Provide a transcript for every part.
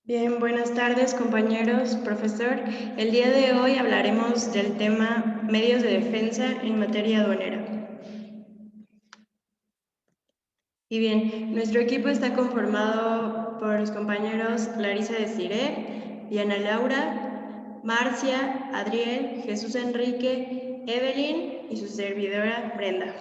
Bien, buenas tardes compañeros, profesor. El día de hoy hablaremos del tema medios de defensa en materia aduanera. Y bien, nuestro equipo está conformado por los compañeros Larisa Desiré, Diana Laura, Marcia, Adriel, Jesús Enrique, Evelyn y su servidora Brenda.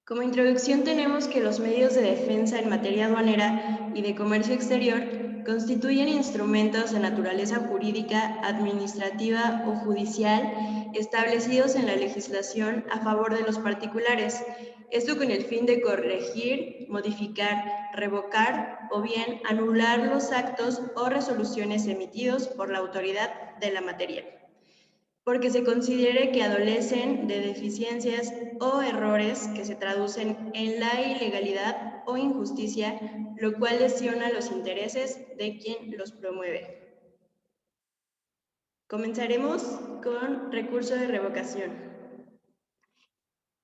Como introducción tenemos que los medios de defensa en materia aduanera y de comercio exterior constituyen instrumentos de naturaleza jurídica, administrativa o judicial establecidos en la legislación a favor de los particulares, esto con el fin de corregir, modificar, revocar o bien anular los actos o resoluciones emitidos por la autoridad de la materia, porque se considere que adolecen de deficiencias o errores que se traducen en la ilegalidad o injusticia, lo cual lesiona los intereses de quien los promueve. Comenzaremos con recurso de revocación.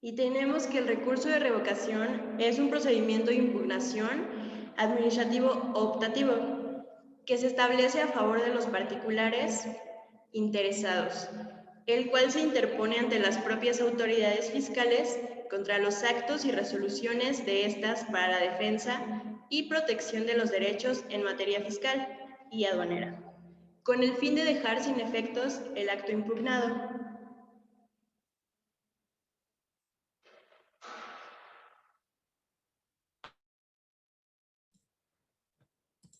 Y tenemos que el recurso de revocación es un procedimiento de impugnación administrativo optativo que se establece a favor de los particulares interesados, el cual se interpone ante las propias autoridades fiscales contra los actos y resoluciones de estas para la defensa y protección de los derechos en materia fiscal y aduanera, con el fin de dejar sin efectos el acto impugnado.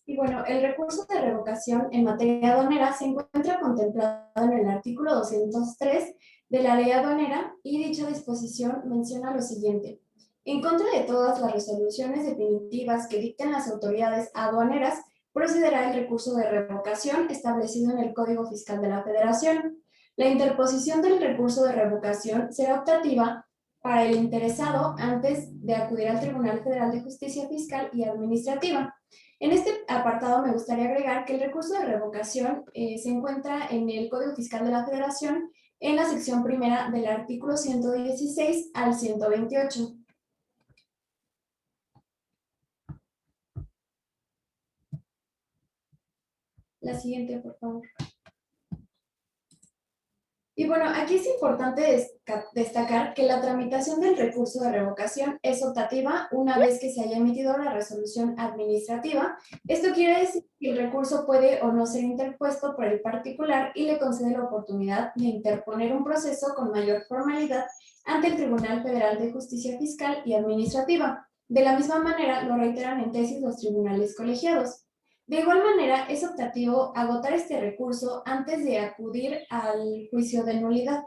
Y bueno, el recurso de revocación en materia aduanera se encuentra contemplado en el artículo 203 de la Ley Aduanera y dicha disposición menciona lo siguiente. En contra de todas las resoluciones definitivas que dicten las autoridades aduaneras, procederá el recurso de revocación establecido en el Código Fiscal de la Federación. La interposición del recurso de revocación será optativa para el interesado antes de acudir al Tribunal Federal de Justicia Fiscal y Administrativa. En este apartado me gustaría agregar que el recurso de revocación se encuentra en el Código Fiscal de la Federación en la sección primera del artículo 116 al 128. La siguiente, por favor. Y bueno, aquí es importante destacar que la tramitación del recurso de revocación es optativa una vez que se haya emitido la resolución administrativa. Esto quiere decir que el recurso puede o no ser interpuesto por el particular y le concede la oportunidad de interponer un proceso con mayor formalidad ante el Tribunal Federal de Justicia Fiscal y Administrativa. De la misma manera, lo reiteran en tesis los tribunales colegiados. De igual manera, es optativo agotar este recurso antes de acudir al juicio de nulidad.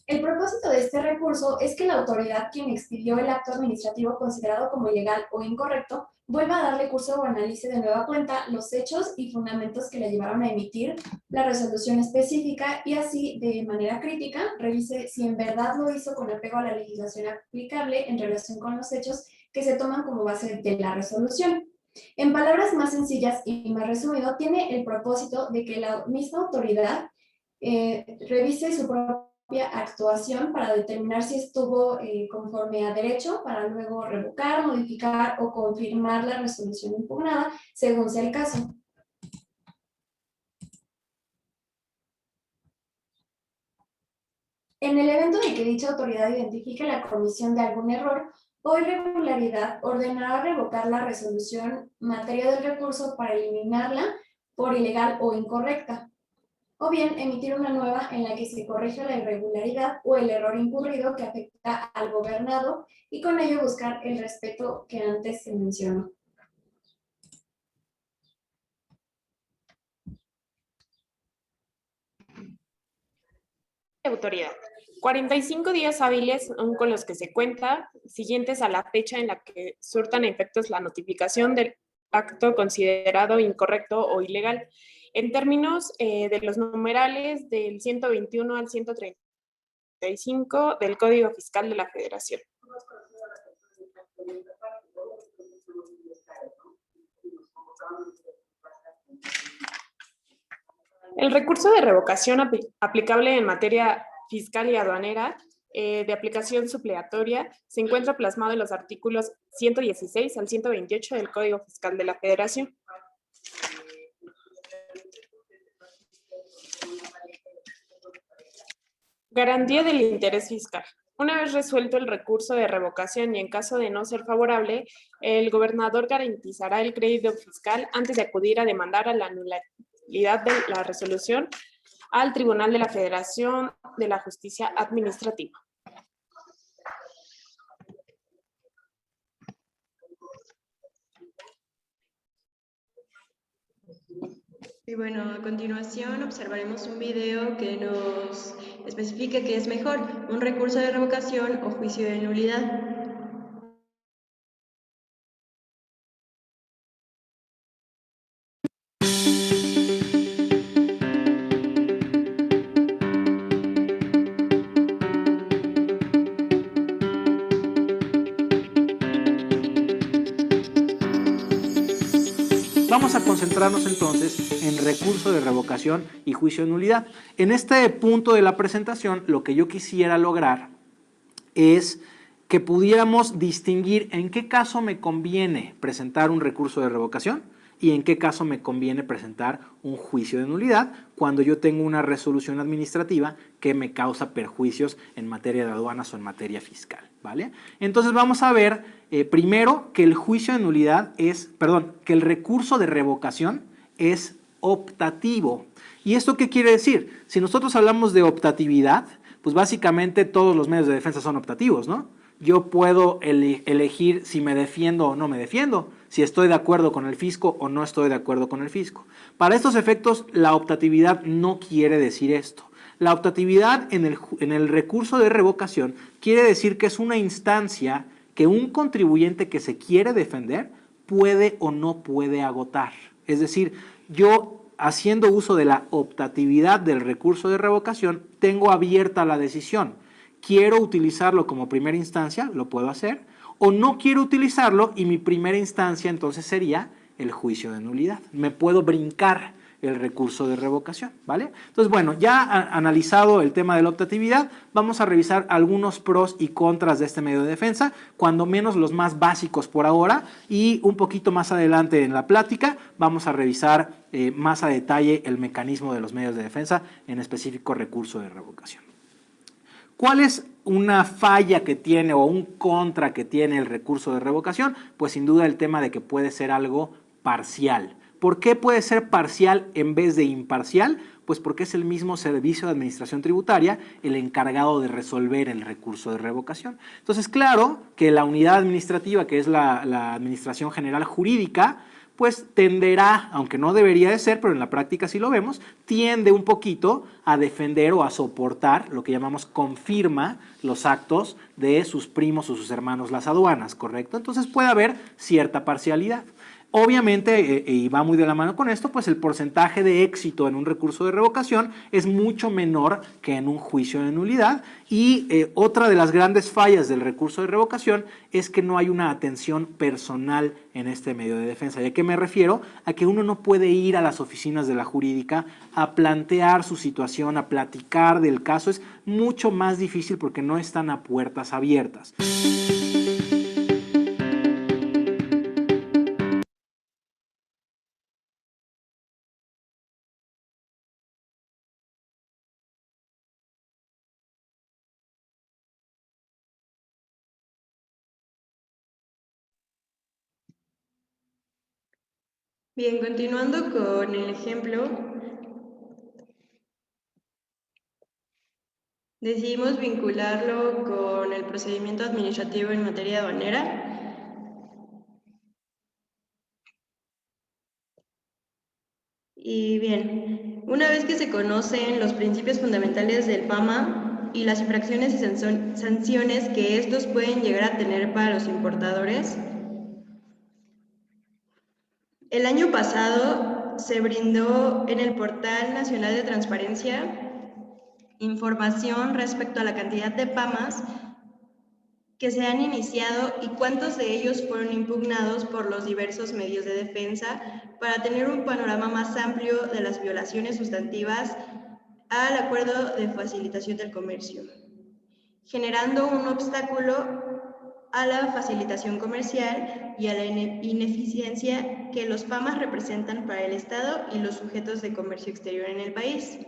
El propósito de este recurso es que la autoridad quien expidió el acto administrativo considerado como ilegal o incorrecto vuelva a darle curso o analice de nueva cuenta los hechos y fundamentos que le llevaron a emitir la resolución específica y así, de manera crítica, revise si en verdad lo hizo con apego a la legislación aplicable en relación con los hechos que se toman como base de la resolución. En palabras más sencillas y más resumido, tiene el propósito de que la misma autoridad revise su propia actuación para determinar si estuvo conforme a derecho, para luego revocar, modificar o confirmar la resolución impugnada, según sea el caso. En el evento de que dicha autoridad identifique la comisión de algún error o irregularidad, ordenará revocar la resolución materia del recurso para eliminarla por ilegal o incorrecta, o bien emitir una nueva en la que se corrija la irregularidad o el error incurrido que afecta al gobernado y con ello buscar el respeto que antes se mencionó. Autoridad. 45 días hábiles son con los que se cuenta, siguientes a la fecha en la que surtan efectos la notificación del acto considerado incorrecto o ilegal. En términos de los numerales del 121 al 135 del Código Fiscal de la Federación. El recurso de revocación aplicable en materia fiscal y aduanera de aplicación supletoria se encuentra plasmado en los artículos 116 al 128 del Código Fiscal de la Federación. Garantía del interés fiscal. Una vez resuelto el recurso de revocación y en caso de no ser favorable, el gobernador garantizará el crédito fiscal antes de acudir a demandar a la nulidad de la resolución al Tribunal de la Federación de la Justicia Administrativa. Y bueno, a continuación observaremos un video que nos especifica qué es mejor, un recurso de revocación o juicio de nulidad. Vamos a concentrarnos entonces en recurso de revocación y juicio de nulidad. En este punto de la presentación, lo que yo quisiera lograr es que pudiéramos distinguir en qué caso me conviene presentar un recurso de revocación y en qué caso me conviene presentar un juicio de nulidad cuando yo tengo una resolución administrativa que me causa perjuicios en materia de aduanas o en materia fiscal, ¿vale? Entonces vamos a ver primero que el juicio de nulidad que el recurso de revocación es optativo. ¿Y esto qué quiere decir? Si nosotros hablamos de optatividad, pues básicamente todos los medios de defensa son optativos, ¿no? Yo puedo elegir si me defiendo o no me defiendo, si estoy de acuerdo con el fisco o no estoy de acuerdo con el fisco. Para estos efectos, la optatividad no quiere decir esto. La optatividad en el recurso de revocación quiere decir que es una instancia que un contribuyente que se quiere defender puede o no puede agotar. Es decir, yo haciendo uso de la optatividad del recurso de revocación, tengo abierta la decisión. Quiero utilizarlo como primera instancia, lo puedo hacer, o no quiero utilizarlo y mi primera instancia entonces sería el juicio de nulidad. Me puedo brincar el recurso de revocación, ¿vale? Entonces, bueno, ya analizado el tema de la optatividad, vamos a revisar algunos pros y contras de este medio de defensa, cuando menos los más básicos por ahora, y un poquito más adelante en la plática vamos a revisar más a detalle el mecanismo de los medios de defensa, en específico recurso de revocación. ¿Cuál es una falla que tiene o un contra que tiene el recurso de revocación? Pues sin duda el tema de que puede ser algo parcial. ¿Por qué puede ser parcial en vez de imparcial? Pues porque es el mismo Servicio de Administración Tributaria el encargado de resolver el recurso de revocación. Entonces, claro que la unidad administrativa, que es la Administración General Jurídica, pues tenderá, aunque no debería de ser, pero en la práctica sí lo vemos, tiende un poquito a defender o a soportar lo que llamamos confirma los actos de sus primos o sus hermanos las aduanas, ¿correcto? Entonces puede haber cierta parcialidad. Obviamente, y va muy de la mano con esto, pues el porcentaje de éxito en un recurso de revocación es mucho menor que en un juicio de nulidad, y otra de las grandes fallas del recurso de revocación es que no hay una atención personal en este medio de defensa. ¿Y a qué me refiero? A que uno no puede ir a las oficinas de la jurídica a plantear su situación, a platicar del caso. Es mucho más difícil porque no están a puertas abiertas. Bien, continuando con el ejemplo, decidimos vincularlo con el procedimiento administrativo en materia aduanera. Y bien, una vez que se conocen los principios fundamentales del PAMA y las infracciones y sanciones que estos pueden llegar a tener para los importadores, el año pasado se brindó en el Portal Nacional de Transparencia información respecto a la cantidad de PAMAs que se han iniciado y cuántos de ellos fueron impugnados por los diversos medios de defensa para tener un panorama más amplio de las violaciones sustantivas al Acuerdo de Facilitación del Comercio, generando un obstáculo a la facilitación comercial y a la ineficiencia que los PAMAs representan para el Estado y los sujetos de comercio exterior en el país.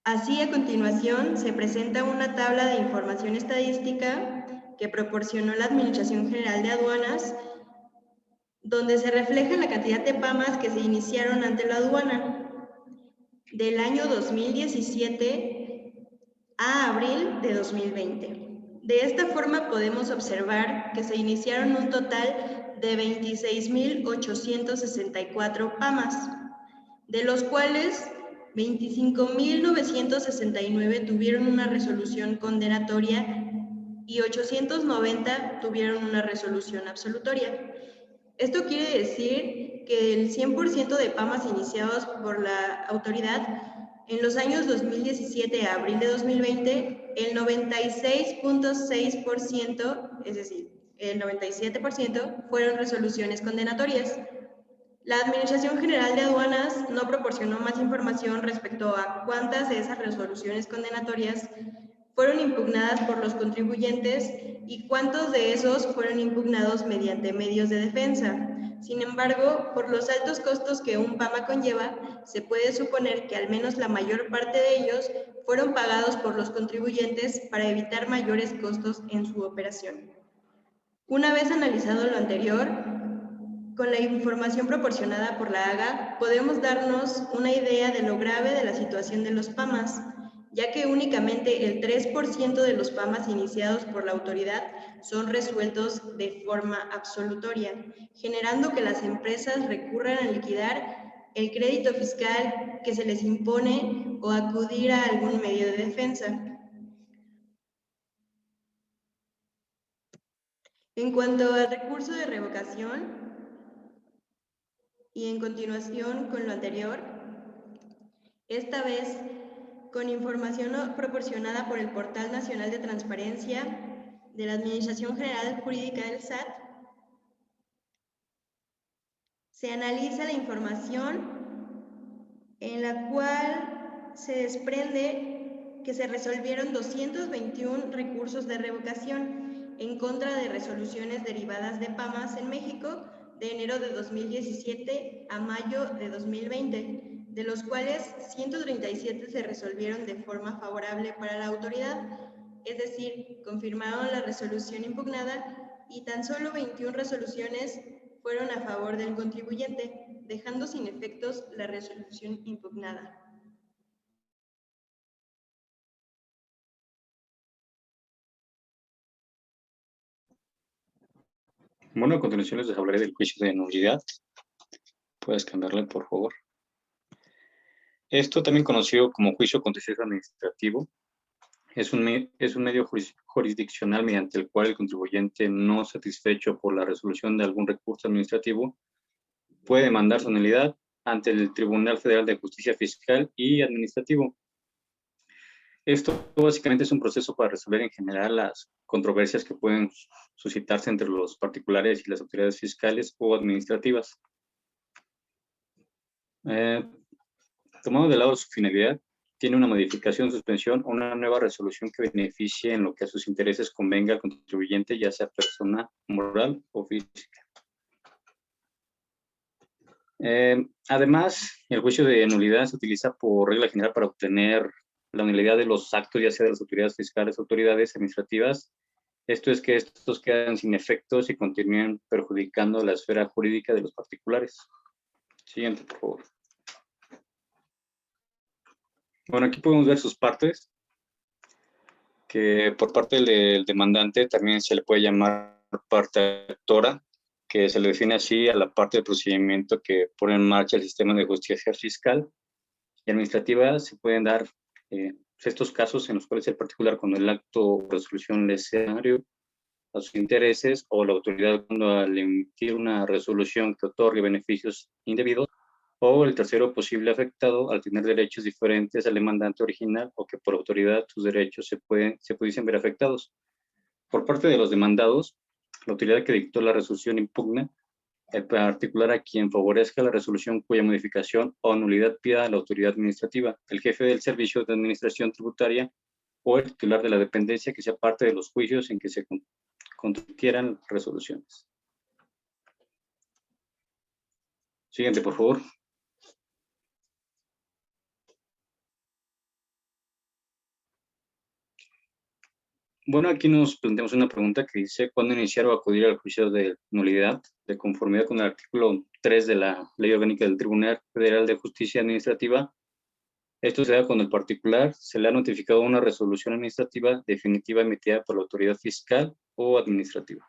Así, a continuación, se presenta una tabla de información estadística que proporcionó la Administración General de Aduanas, donde se refleja la cantidad de PAMAs que se iniciaron ante la aduana del año 2017 a abril de 2020. De esta forma podemos observar que se iniciaron un total de 26.864 PAMAs, de los cuales 25.969 tuvieron una resolución condenatoria y 890 tuvieron una resolución absolutoria. Esto quiere decir que el 100% de PAMAs iniciados por la autoridad en los años 2017 a abril de 2020, el 96.6%, es decir, el 97% fueron resoluciones condenatorias. La Administración General de Aduanas no proporcionó más información respecto a cuántas de esas resoluciones condenatorias fueron impugnadas por los contribuyentes y cuántos de esos fueron impugnados mediante medios de defensa. Sin embargo, por los altos costos que un PAMA conlleva, se puede suponer que al menos la mayor parte de ellos fueron pagados por los contribuyentes para evitar mayores costos en su operación. Una vez analizado lo anterior, con la información proporcionada por la AGA, podemos darnos una idea de lo grave de la situación de los PAMAs, ya que únicamente el 3% de los PAMAs iniciados por la autoridad son resueltos de forma absolutoria, generando que las empresas recurran a liquidar el crédito fiscal que se les impone o acudir a algún medio de defensa. En cuanto al recurso de revocación, y en continuación con lo anterior, esta vez con información proporcionada por el Portal Nacional de Transparencia de la Administración General Jurídica del SAT, se analiza la información en la cual se desprende que se resolvieron 221 recursos de revocación en contra de resoluciones derivadas de PAMAs en México de enero de 2017 a mayo de 2020, de los cuales 137 se resolvieron de forma favorable para la autoridad, es decir, confirmaron la resolución impugnada, y tan solo 21 resoluciones fueron a favor del contribuyente, dejando sin efectos la resolución impugnada. Bueno, a continuación les hablaré del juicio de nulidad. Puedes cambiarle, por favor. Esto, también conocido como juicio contencioso administrativo, es un medio jurisdiccional mediante el cual el contribuyente no satisfecho por la resolución de algún recurso administrativo puede demandar su nulidad ante el Tribunal Federal de Justicia Fiscal y Administrativo. Esto básicamente es un proceso para resolver en general las controversias que pueden suscitarse entre los particulares y las autoridades fiscales o administrativas. Tomando de lado su finalidad, tiene una modificación, suspensión o una nueva resolución que beneficie en lo que a sus intereses convenga al contribuyente, ya sea persona moral o física. Además, el juicio de nulidad se utiliza por regla general para obtener la nulidad de los actos, ya sea de las autoridades fiscales o autoridades administrativas. Esto es que estos quedan sin efectos y continúen perjudicando la esfera jurídica de los particulares. Siguiente, por favor. Bueno, aquí podemos ver sus partes, que por parte del demandante también se le puede llamar parte actora, que se le define así a la parte del procedimiento que pone en marcha el sistema de justicia fiscal y administrativa. Se pueden dar estos casos en los cuales el particular, cuando el acto o resolución le sea necesario a sus intereses, o la autoridad cuando al emitir una resolución que otorgue beneficios indebidos, o el tercero posible afectado al tener derechos diferentes al demandante original o que por autoridad sus derechos se pudiesen ver afectados. Por parte de los demandados, la autoridad que dictó la resolución impugna El particular a quien favorezca la resolución cuya modificación o nulidad pida a la autoridad administrativa, el jefe del servicio de administración tributaria o el titular de la dependencia que sea parte de los juicios en que se convirtieran resoluciones. Siguiente, por favor. Bueno, aquí nos planteamos una pregunta que dice, ¿cuándo iniciar o acudir al juicio de nulidad de conformidad con el artículo 3 de la Ley Orgánica del Tribunal Federal de Justicia Administrativa? Esto se da cuando el particular se le ha notificado una resolución administrativa definitiva emitida por la autoridad fiscal o administrativa.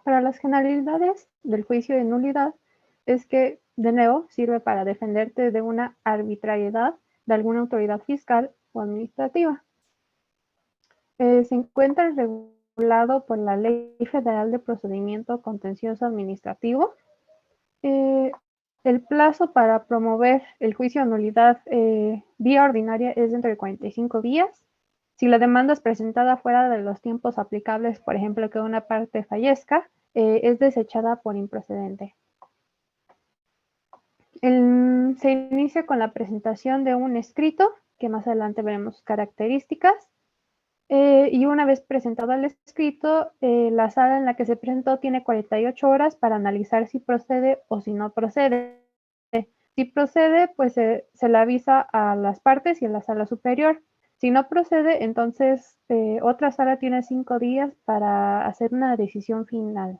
Para las generalidades del juicio de nulidad es que, de nuevo, sirve para defenderte de una arbitrariedad de alguna autoridad fiscal o administrativa. Se encuentra regulado por la Ley Federal de Procedimiento Contencioso Administrativo. El plazo para promover el juicio de nulidad vía ordinaria es dentro de 45 días. Si la demanda es presentada fuera de los tiempos aplicables, por ejemplo, que una parte fallezca, es desechada por improcedente. Se inicia con la presentación de un escrito, que más adelante veremos sus características, y una vez presentado el escrito, la sala en la que se presentó tiene 48 horas para analizar si procede o si no procede. Si procede, pues se le avisa a las partes y a la sala superior. Si no procede, entonces otra sala tiene 5 días para hacer una decisión final.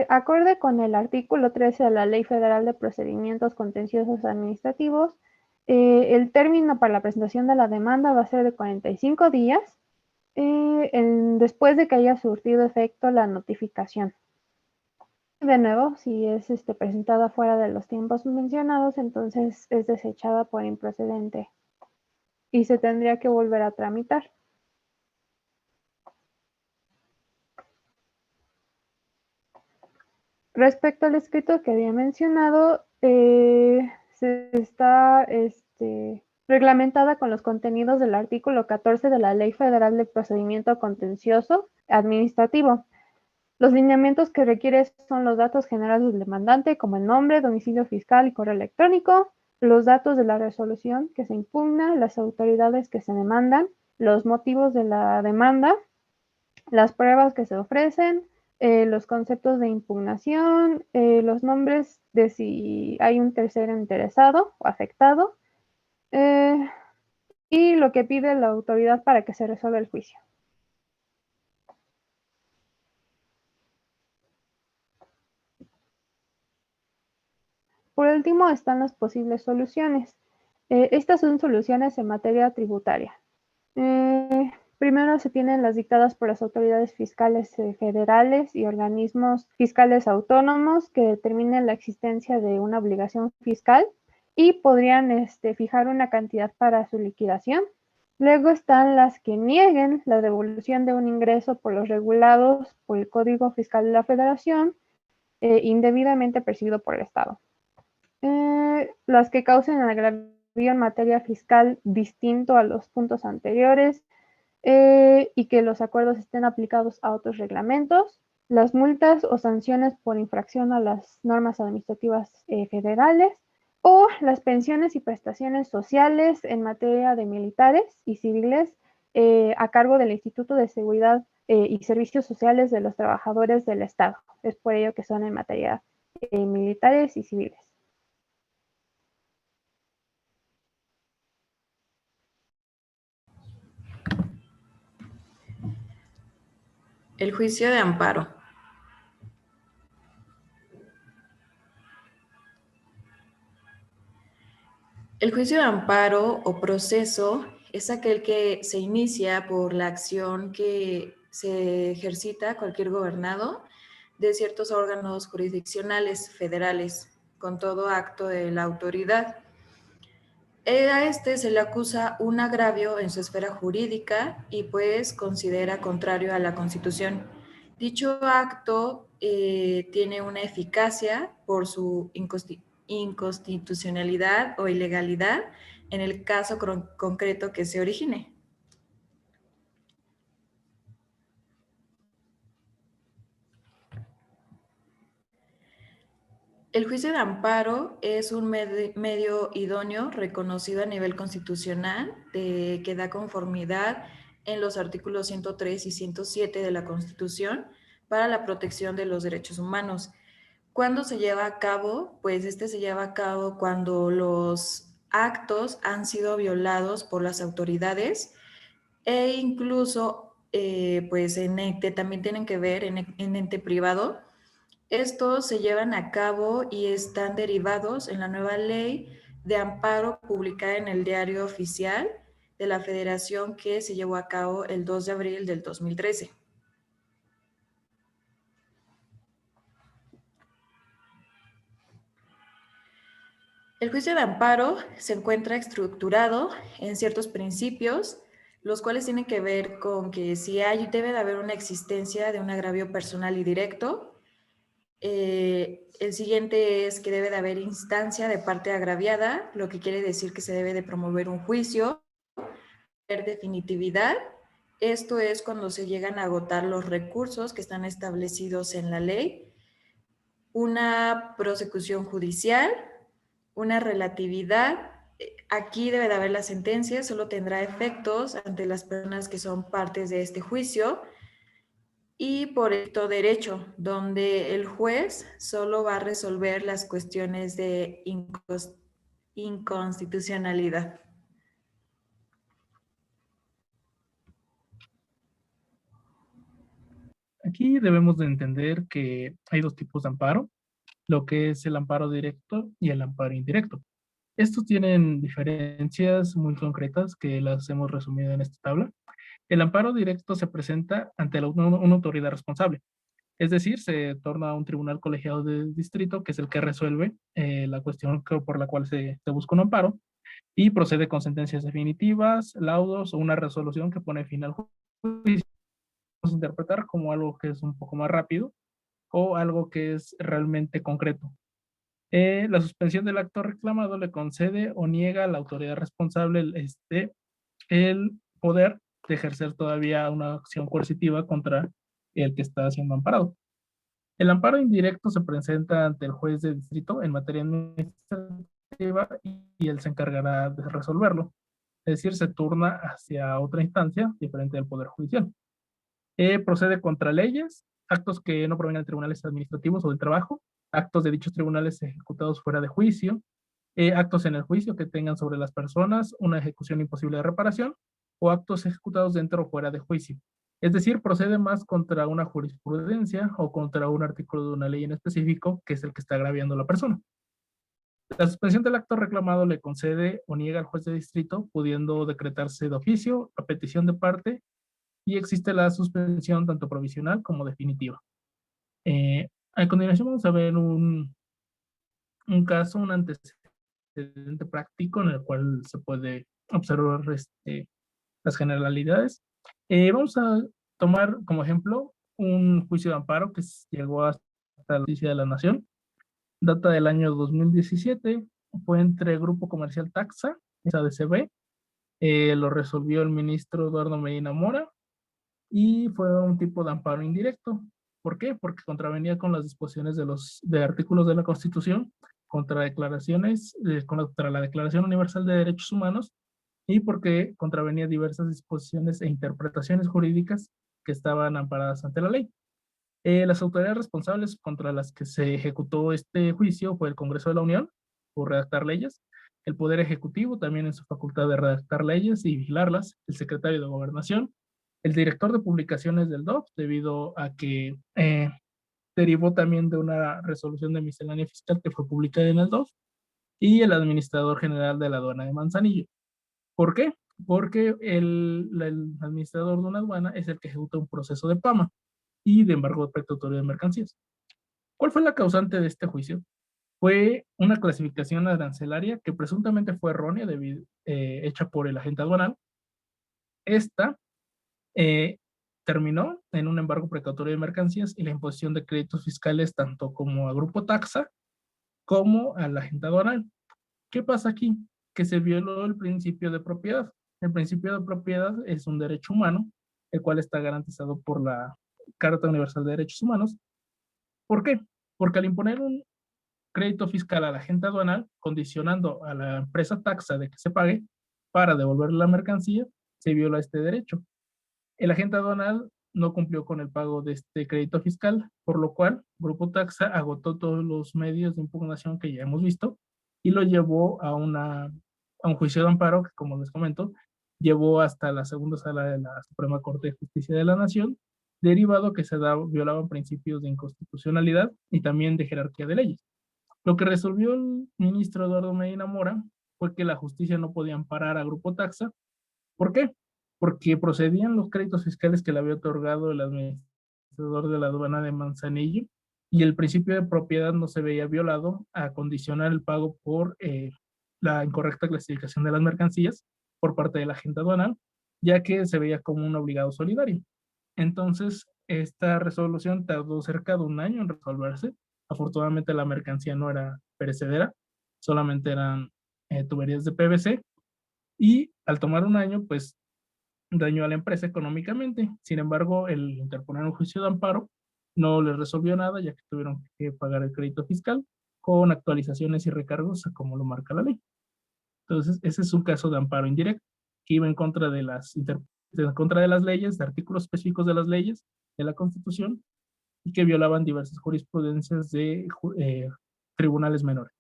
Acorde con el artículo 13 de la Ley Federal de Procedimientos Contenciosos Administrativos, el término para la presentación de la demanda va a ser de 45 días después de que haya surtido efecto la notificación. De nuevo, si es presentada fuera de los tiempos mencionados, entonces es desechada por improcedente y se tendría que volver a tramitar. Respecto al escrito que había mencionado, se está reglamentada con los contenidos del artículo 14 de la Ley Federal de Procedimiento Contencioso Administrativo. Los lineamientos que requiere son los datos generales del demandante, como el nombre, domicilio fiscal y correo electrónico, los datos de la resolución que se impugna, las autoridades que se demandan, los motivos de la demanda, las pruebas que se ofrecen, los conceptos de impugnación, los nombres de si hay un tercero interesado o afectado, y lo que pide la autoridad para que se resuelva el juicio. Por último están las posibles soluciones. Estas son soluciones en materia tributaria. Primero se tienen las dictadas por las autoridades fiscales federales y organismos fiscales autónomos que determinen la existencia de una obligación fiscal y podrían fijar una cantidad para su liquidación. Luego están las que nieguen la devolución de un ingreso por los regulados por el Código Fiscal de la Federación indebidamente percibido por el Estado. Las que causen agravio en materia fiscal distinto a los puntos anteriores y que los acuerdos estén aplicados a otros reglamentos, las multas o sanciones por infracción a las normas administrativas federales o las pensiones y prestaciones sociales en materia de militares y civiles a cargo del Instituto de Seguridad y Servicios Sociales de los Trabajadores del Estado. Es por ello que son en materia militares y civiles. El juicio de amparo. El juicio de amparo o proceso es aquel que se inicia por la acción que se ejercita cualquier gobernado de ciertos órganos jurisdiccionales federales con todo acto de la autoridad. A este se le acusa un agravio en su esfera jurídica y pues considera contrario a la Constitución. Dicho acto tiene una eficacia por su inconstitucionalidad o ilegalidad en el caso concreto que se origine. El juicio de amparo es un medio idóneo reconocido a nivel constitucional que da conformidad en los artículos 103 y 107 de la Constitución para la protección de los derechos humanos. ¿Cuándo se lleva a cabo? Pues este se lleva a cabo cuando los actos han sido violados por las autoridades e incluso pues en ente, también tienen que ver en ente privado. Estos se llevan a cabo y están derivados en la nueva ley de amparo publicada en el Diario Oficial de la Federación que se llevó a cabo el 2 de abril del 2013. El juicio de amparo se encuentra estructurado en ciertos principios, los cuales tienen que ver con que si debe de haber una existencia de un agravio personal y directo. El siguiente es que debe de haber instancia de parte agraviada, lo que quiere decir que se debe de promover un juicio. Definitividad, esto es cuando se llegan a agotar los recursos que están establecidos en la ley. Una prosecución judicial, una relatividad. Aquí debe de haber la sentencia, solo tendrá efectos ante las personas que son partes de este juicio. Y por esto derecho, donde el juez solo va a resolver las cuestiones de inconstitucionalidad. Aquí debemos de entender que hay dos tipos de amparo, lo que es el amparo directo y el amparo indirecto. Estos tienen diferencias muy concretas que las hemos resumido en esta tabla. El amparo directo se presenta ante una autoridad responsable, es decir, se torna a un tribunal colegiado de distrito, que es el que resuelve la cuestión por la cual se busca un amparo, y procede con sentencias definitivas, laudos o una resolución que pone fin al juicio. Podemos interpretar como algo que es un poco más rápido o algo que es realmente concreto. La suspensión del acto reclamado le concede o niega a la autoridad responsable el poder de ejercer todavía una acción coercitiva contra el que está siendo amparado. El amparo indirecto se presenta ante el juez de distrito en materia administrativa y él se encargará de resolverlo. Es decir, se turna hacia otra instancia diferente del Poder Judicial. Procede contra leyes, actos que no provengan de tribunales administrativos o del trabajo, actos de dichos tribunales ejecutados fuera de juicio, actos en el juicio que tengan sobre las personas una ejecución imposible de reparación o actos ejecutados dentro o fuera de juicio. Es decir, procede más contra una jurisprudencia o contra un artículo de una ley en específico que es el que está agraviando a la persona. La suspensión del acto reclamado le concede o niega al juez de distrito, pudiendo decretarse de oficio, a petición de parte, y existe la suspensión tanto provisional como definitiva. A continuación vamos a ver un caso, un antecedente práctico en el cual se puede observar las generalidades. Vamos a tomar como ejemplo un juicio de amparo que llegó hasta la Justicia de la Nación. Data del año 2017, fue entre Grupo Comercial Taxa, SADCB, lo resolvió el ministro Eduardo Medina Mora y fue un tipo de amparo indirecto. ¿Por qué? Porque contravenía con las disposiciones de artículos de la Constitución, contra declaraciones, contra la Declaración Universal de Derechos Humanos y porque contravenía diversas disposiciones e interpretaciones jurídicas que estaban amparadas ante la ley. Las autoridades responsables contra las que se ejecutó este juicio fue el Congreso de la Unión, por redactar leyes, el Poder Ejecutivo, también en su facultad de redactar leyes y vigilarlas, el Secretario de Gobernación, el Director de Publicaciones del DOF, debido a que derivó también de una resolución de miscelánea fiscal que fue publicada en el DOF, y el Administrador General de la Aduana de Manzanillo. ¿Por qué? Porque el administrador de una aduana es el que ejecuta un proceso de PAMA y de embargo precautorio de mercancías. ¿Cuál fue la causante de este juicio? Fue una clasificación arancelaria que presuntamente fue errónea, hecha por el agente aduanal. Esta terminó en un embargo precautorio de mercancías y la imposición de créditos fiscales tanto como a Grupo Taxa como al agente aduanal. ¿Qué pasa aquí? Que se violó el principio de propiedad. El principio de propiedad es un derecho humano, el cual está garantizado por la Carta Universal de Derechos Humanos. ¿Por qué? Porque al imponer un crédito fiscal al agente aduanal, condicionando a la empresa taxa de que se pague para devolver la mercancía, se viola este derecho. El agente aduanal no cumplió con el pago de este crédito fiscal, por lo cual Grupo Taxa agotó todos los medios de impugnación que ya hemos visto y lo llevó a un juicio de amparo que, como les comento, llevó hasta la segunda sala de la Suprema Corte de Justicia de la Nación, derivado que violaban principios de inconstitucionalidad y también de jerarquía de leyes. Lo que resolvió el ministro Eduardo Medina Mora fue que la justicia no podía amparar a Grupo Taxa. ¿Por qué? Porque procedían los créditos fiscales que le había otorgado el administrador de la aduana de Manzanillo y el principio de propiedad no se veía violado a condicionar el pago por la incorrecta clasificación de las mercancías por parte del agente aduanal, ya que se veía como un obligado solidario. Entonces, esta resolución tardó cerca de un año en resolverse. Afortunadamente la mercancía no era perecedera, solamente eran tuberías de PVC, y al tomar un año, pues dañó a la empresa económicamente. Sin embargo, el interponer un juicio de amparo no les resolvió nada, ya que tuvieron que pagar el crédito fiscal con actualizaciones y recargos como lo marca la ley. Entonces, ese es un caso de amparo indirecto que iba en contra de las leyes, de artículos específicos de las leyes, de la Constitución, y que violaban diversas jurisprudencias de tribunales menores.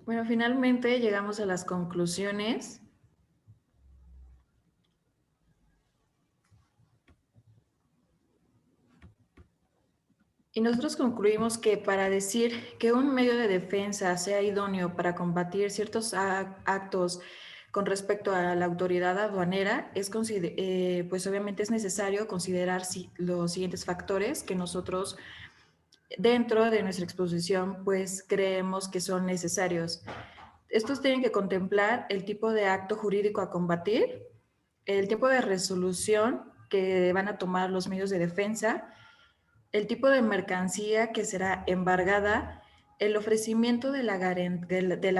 Bueno, finalmente llegamos a las conclusiones. Y nosotros concluimos que para decir que un medio de defensa sea idóneo para combatir ciertos actos con respecto a la autoridad aduanera, pues obviamente es necesario considerar los siguientes factores que nosotros dentro de nuestra exposición pues creemos que son necesarios. Estos tienen que contemplar el tipo de acto jurídico a combatir, el tipo de resolución que van a tomar los medios de defensa, el tipo de mercancía que será embargada, el ofrecimiento de la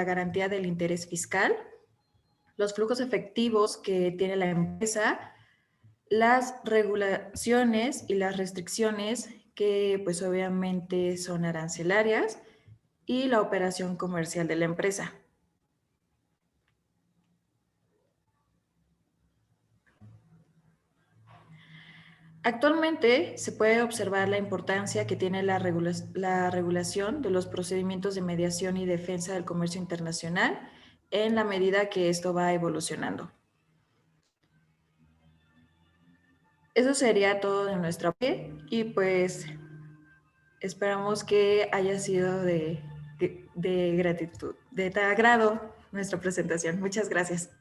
garantía del interés fiscal, los flujos efectivos que tiene la empresa, las regulaciones y las restricciones que pues obviamente son arancelarias y la operación comercial de la empresa. Actualmente se puede observar la importancia que tiene la regulación de los procedimientos de mediación y defensa del comercio internacional en la medida que esto va evolucionando. Eso sería todo de nuestra parte y pues esperamos que haya sido de gratitud, de agrado nuestra presentación. Muchas gracias.